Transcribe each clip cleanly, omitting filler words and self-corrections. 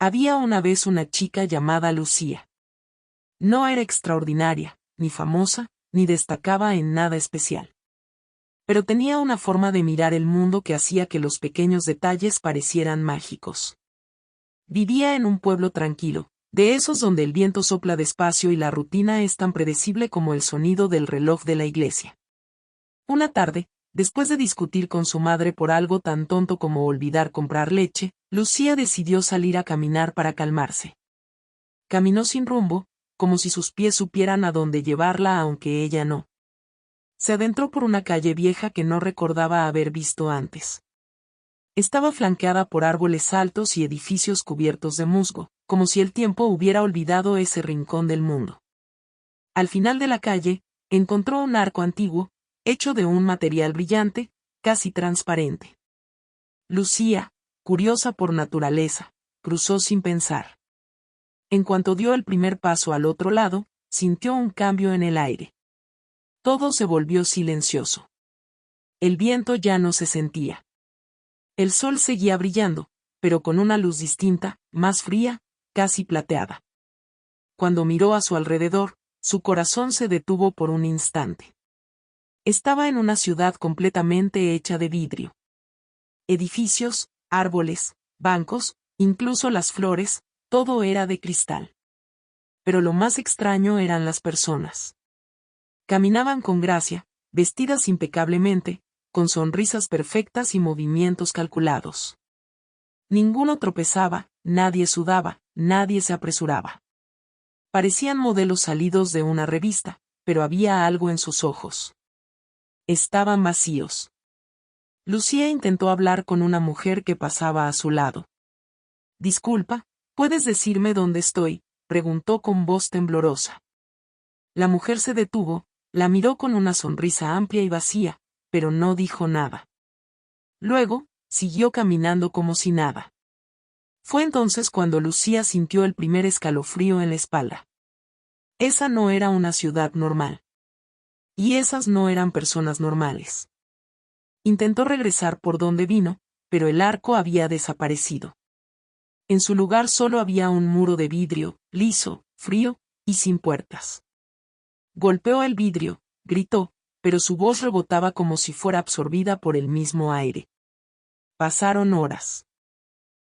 Había una vez una chica llamada Lucía. No era extraordinaria, ni famosa, ni destacaba en nada especial. Pero tenía una forma de mirar el mundo que hacía que los pequeños detalles parecieran mágicos. Vivía en un pueblo tranquilo, de esos donde el viento sopla despacio y la rutina es tan predecible como el sonido del reloj de la iglesia. Una tarde, después de discutir con su madre por algo tan tonto como olvidar comprar leche, Lucía decidió salir a caminar para calmarse. Caminó sin rumbo, como si sus pies supieran a dónde llevarla aunque ella no. Se adentró por una calle vieja que no recordaba haber visto antes. Estaba flanqueada por árboles altos y edificios cubiertos de musgo, como si el tiempo hubiera olvidado ese rincón del mundo. Al final de la calle, encontró un arco antiguo, hecho de un material brillante, casi transparente. Lucía, curiosa por naturaleza, cruzó sin pensar. En cuanto dio el primer paso al otro lado, sintió un cambio en el aire. Todo se volvió silencioso. El viento ya no se sentía. El sol seguía brillando, pero con una luz distinta, más fría, casi plateada. Cuando miró a su alrededor, su corazón se detuvo por un instante. Estaba en una ciudad completamente hecha de vidrio. Edificios, árboles, bancos, incluso las flores, todo era de cristal. Pero lo más extraño eran las personas. Caminaban con gracia, vestidas impecablemente, con sonrisas perfectas y movimientos calculados. Ninguno tropezaba, nadie sudaba, nadie se apresuraba. Parecían modelos salidos de una revista, pero había algo en sus ojos. Estaban vacíos. Lucía intentó hablar con una mujer que pasaba a su lado. «Disculpa, ¿puedes decirme dónde estoy?», preguntó con voz temblorosa. La mujer se detuvo, la miró con una sonrisa amplia y vacía, pero no dijo nada. Luego, siguió caminando como si nada. Fue entonces cuando Lucía sintió el primer escalofrío en la espalda. Esa no era una ciudad normal. Y esas no eran personas normales. Intentó regresar por donde vino, pero el arco había desaparecido. En su lugar solo había un muro de vidrio, liso, frío, y sin puertas. Golpeó el vidrio, gritó, pero su voz rebotaba como si fuera absorbida por el mismo aire. Pasaron horas.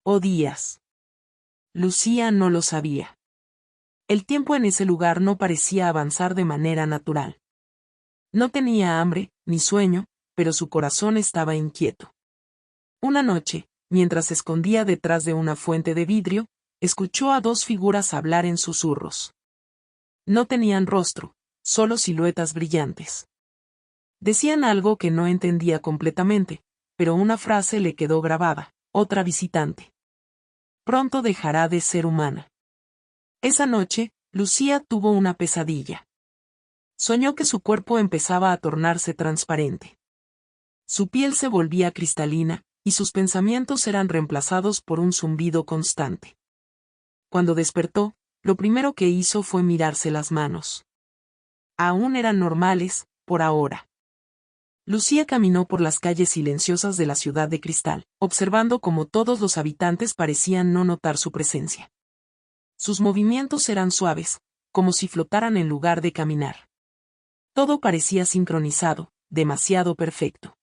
O días. Lucía no lo sabía. El tiempo en ese lugar no parecía avanzar de manera natural. No tenía hambre, ni sueño, pero su corazón estaba inquieto. Una noche, mientras se escondía detrás de una fuente de vidrio, escuchó a dos figuras hablar en susurros. No tenían rostro, solo siluetas brillantes. Decían algo que no entendía completamente, pero una frase le quedó grabada: otra visitante. Pronto dejará de ser humana. Esa noche, Lucía tuvo una pesadilla. Soñó que su cuerpo empezaba a tornarse transparente. Su piel se volvía cristalina, y sus pensamientos eran reemplazados por un zumbido constante. Cuando despertó, lo primero que hizo fue mirarse las manos. Aún eran normales, por ahora. Lucía caminó por las calles silenciosas de la ciudad de cristal, observando cómo todos los habitantes parecían no notar su presencia. Sus movimientos eran suaves, como si flotaran en lugar de caminar. Todo parecía sincronizado, demasiado perfecto.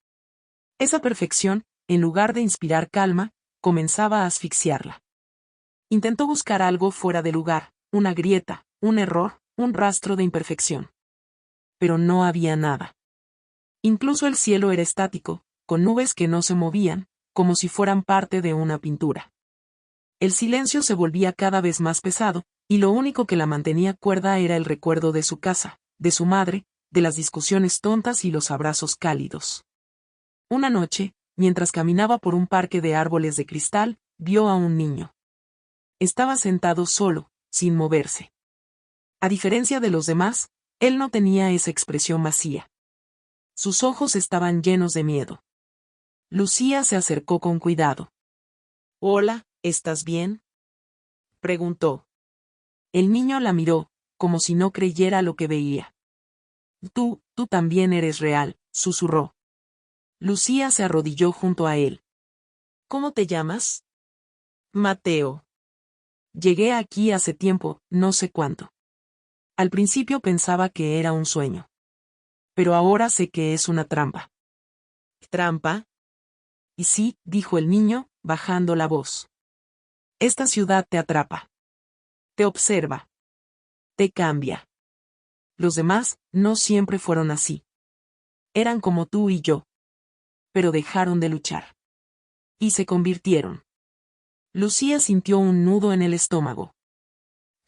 Esa perfección, en lugar de inspirar calma, comenzaba a asfixiarla. Intentó buscar algo fuera de lugar, una grieta, un error, un rastro de imperfección. Pero no había nada. Incluso el cielo era estático, con nubes que no se movían, como si fueran parte de una pintura. El silencio se volvía cada vez más pesado, y lo único que la mantenía cuerda era el recuerdo de su casa, de su madre, de las discusiones tontas y los abrazos cálidos. Una noche, mientras caminaba por un parque de árboles de cristal, vio a un niño. Estaba sentado solo, sin moverse. A diferencia de los demás, él no tenía esa expresión vacía. Sus ojos estaban llenos de miedo. Lucía se acercó con cuidado. «Hola, ¿estás bien?», preguntó. El niño la miró, como si no creyera lo que veía. Tú también eres real», susurró. Lucía se arrodilló junto a él. «¿Cómo te llamas?». «Mateo». Llegué aquí hace tiempo, no sé cuánto. Al principio pensaba que era un sueño. Pero ahora sé que es una trampa. ¿Trampa? Y sí, dijo el niño, bajando la voz. Esta ciudad te atrapa. Te observa. Te cambia. Los demás, no siempre fueron así. Eran como tú y yo. Pero dejaron de luchar. Y se convirtieron. Lucía sintió un nudo en el estómago.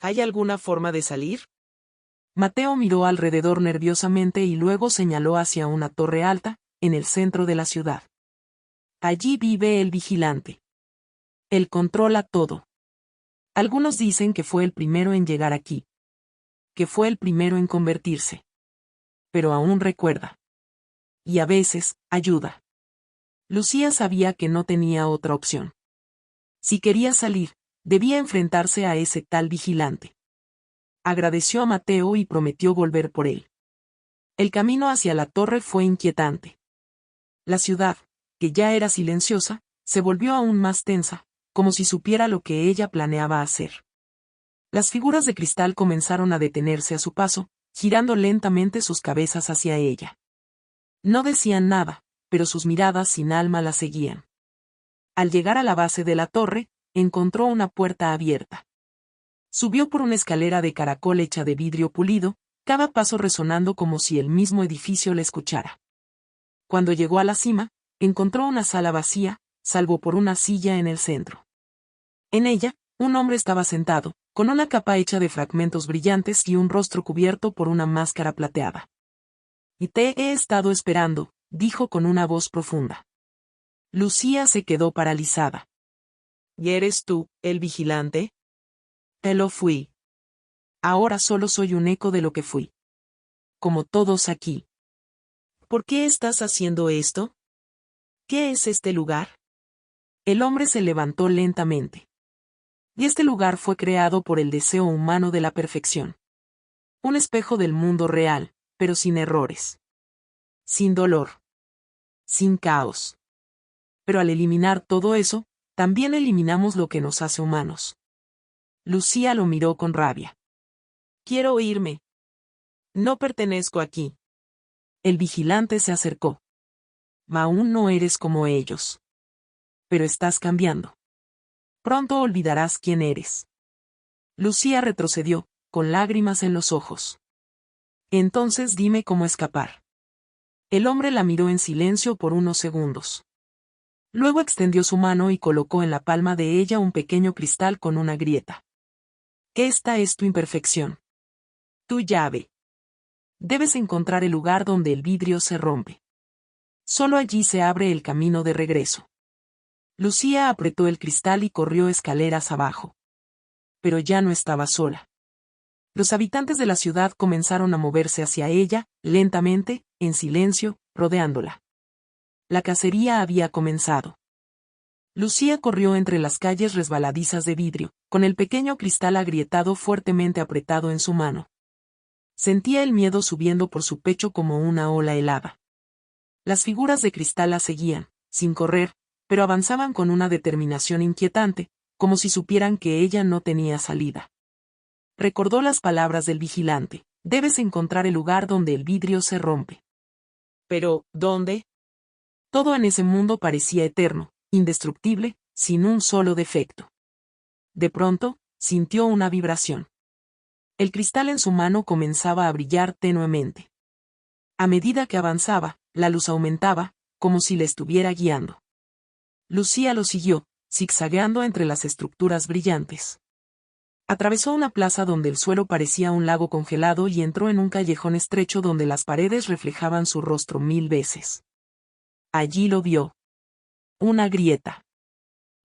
¿Hay alguna forma de salir? Mateo miró alrededor nerviosamente y luego señaló hacia una torre alta, en el centro de la ciudad. Allí vive el vigilante. Él controla todo. Algunos dicen que fue el primero en llegar aquí. Que fue el primero en convertirse. Pero aún recuerda. Y a veces, ayuda. Lucía sabía que no tenía otra opción. Si quería salir, debía enfrentarse a ese tal vigilante. Agradeció a Mateo y prometió volver por él. El camino hacia la torre fue inquietante. La ciudad, que ya era silenciosa, se volvió aún más tensa, como si supiera lo que ella planeaba hacer. Las figuras de cristal comenzaron a detenerse a su paso, girando lentamente sus cabezas hacia ella. No decían nada, pero sus miradas sin alma la seguían. Al llegar a la base de la torre, encontró una puerta abierta. Subió por una escalera de caracol hecha de vidrio pulido, cada paso resonando como si el mismo edificio le escuchara. Cuando llegó a la cima, encontró una sala vacía, salvo por una silla en el centro. En ella, un hombre estaba sentado, con una capa hecha de fragmentos brillantes y un rostro cubierto por una máscara plateada. Y te he estado esperando, dijo con una voz profunda. Lucía se quedó paralizada. ¿Y eres tú, el vigilante? Te lo fui. Ahora solo soy un eco de lo que fui. Como todos aquí. ¿Por qué estás haciendo esto? ¿Qué es este lugar? El hombre se levantó lentamente. Y este lugar fue creado por el deseo humano de la perfección. Un espejo del mundo real, pero sin errores. Sin dolor. Sin caos. Pero al eliminar todo eso, también eliminamos lo que nos hace humanos. Lucía lo miró con rabia. Quiero irme. No pertenezco aquí. El vigilante se acercó. Aún no eres como ellos. Pero estás cambiando. Pronto olvidarás quién eres. Lucía retrocedió, con lágrimas en los ojos. Entonces dime cómo escapar. El hombre la miró en silencio por unos segundos. Luego extendió su mano y colocó en la palma de ella un pequeño cristal con una grieta. Esta es tu imperfección. Tu llave. Debes encontrar el lugar donde el vidrio se rompe. Solo allí se abre el camino de regreso. Lucía apretó el cristal y corrió escaleras abajo. Pero ya no estaba sola. Los habitantes de la ciudad comenzaron a moverse hacia ella, lentamente, en silencio, rodeándola. La cacería había comenzado. Lucía corrió entre las calles resbaladizas de vidrio, con el pequeño cristal agrietado fuertemente apretado en su mano. Sentía el miedo subiendo por su pecho como una ola helada. Las figuras de cristal la seguían, sin correr, pero avanzaban con una determinación inquietante, como si supieran que ella no tenía salida. Recordó las palabras del vigilante: debes encontrar el lugar donde el vidrio se rompe. Pero, ¿dónde? Todo en ese mundo parecía eterno, indestructible, sin un solo defecto. De pronto, sintió una vibración. El cristal en su mano comenzaba a brillar tenuemente. A medida que avanzaba, la luz aumentaba, como si le estuviera guiando. Lucía lo siguió, zigzagueando entre las estructuras brillantes. Atravesó una plaza donde el suelo parecía un lago congelado y entró en un callejón estrecho donde las paredes reflejaban su rostro 1000 veces. Allí lo vio. Una grieta.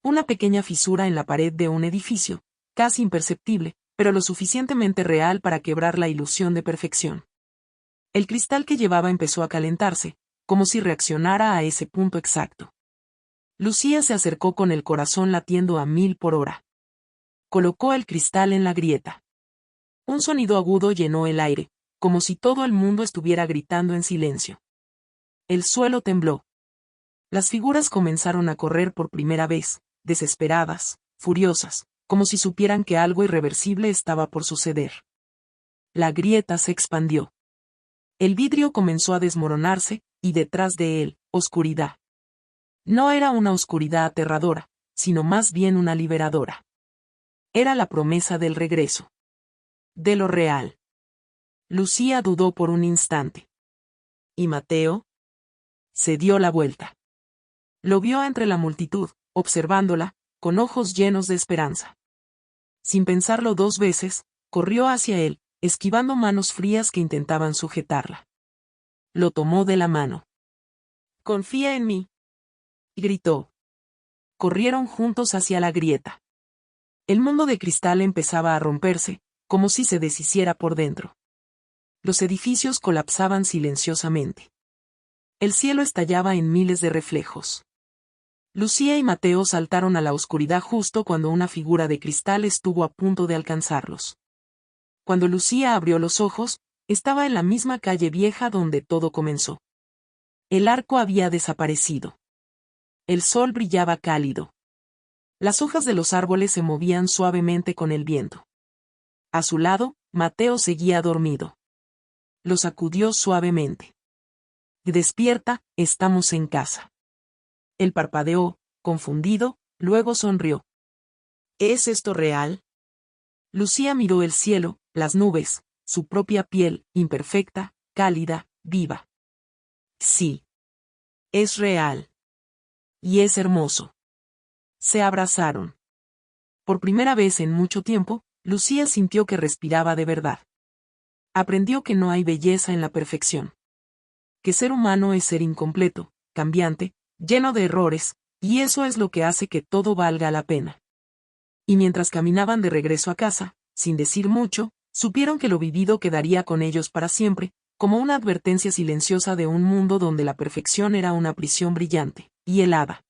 Una pequeña fisura en la pared de un edificio, casi imperceptible, pero lo suficientemente real para quebrar la ilusión de perfección. El cristal que llevaba empezó a calentarse, como si reaccionara a ese punto exacto. Lucía se acercó con el corazón latiendo a 1000 por hora. Colocó el cristal en la grieta. Un sonido agudo llenó el aire, como si todo el mundo estuviera gritando en silencio. El suelo tembló. Las figuras comenzaron a correr por primera vez, desesperadas, furiosas, como si supieran que algo irreversible estaba por suceder. La grieta se expandió. El vidrio comenzó a desmoronarse, y detrás de él, oscuridad. No era una oscuridad aterradora, sino más bien una liberadora. Era la promesa del regreso. De lo real. Lucía dudó por un instante. ¿Y Mateo? Se dio la vuelta. Lo vio entre la multitud, observándola, con ojos llenos de esperanza. Sin pensarlo 2 veces, corrió hacia él, esquivando manos frías que intentaban sujetarla. Lo tomó de la mano. «Confía en mí», gritó. Corrieron juntos hacia la grieta. El mundo de cristal empezaba a romperse, como si se deshiciera por dentro. Los edificios colapsaban silenciosamente. El cielo estallaba en miles de reflejos. Lucía y Mateo saltaron a la oscuridad justo cuando una figura de cristal estuvo a punto de alcanzarlos. Cuando Lucía abrió los ojos, estaba en la misma calle vieja donde todo comenzó. El arco había desaparecido. El sol brillaba cálido. Las hojas de los árboles se movían suavemente con el viento. A su lado, Mateo seguía dormido. Lo sacudió suavemente. «Despierta, estamos en casa». Él parpadeó, confundido, luego sonrió. «¿Es esto real?» Lucía miró el cielo, las nubes, su propia piel, imperfecta, cálida, viva. «Sí. Es real. Y es hermoso». Se abrazaron. Por primera vez en mucho tiempo, Lucía sintió que respiraba de verdad. Aprendió que no hay belleza en la perfección. Que ser humano es ser incompleto, cambiante, lleno de errores, y eso es lo que hace que todo valga la pena. Y mientras caminaban de regreso a casa, sin decir mucho, supieron que lo vivido quedaría con ellos para siempre, como una advertencia silenciosa de un mundo donde la perfección era una prisión brillante y helada.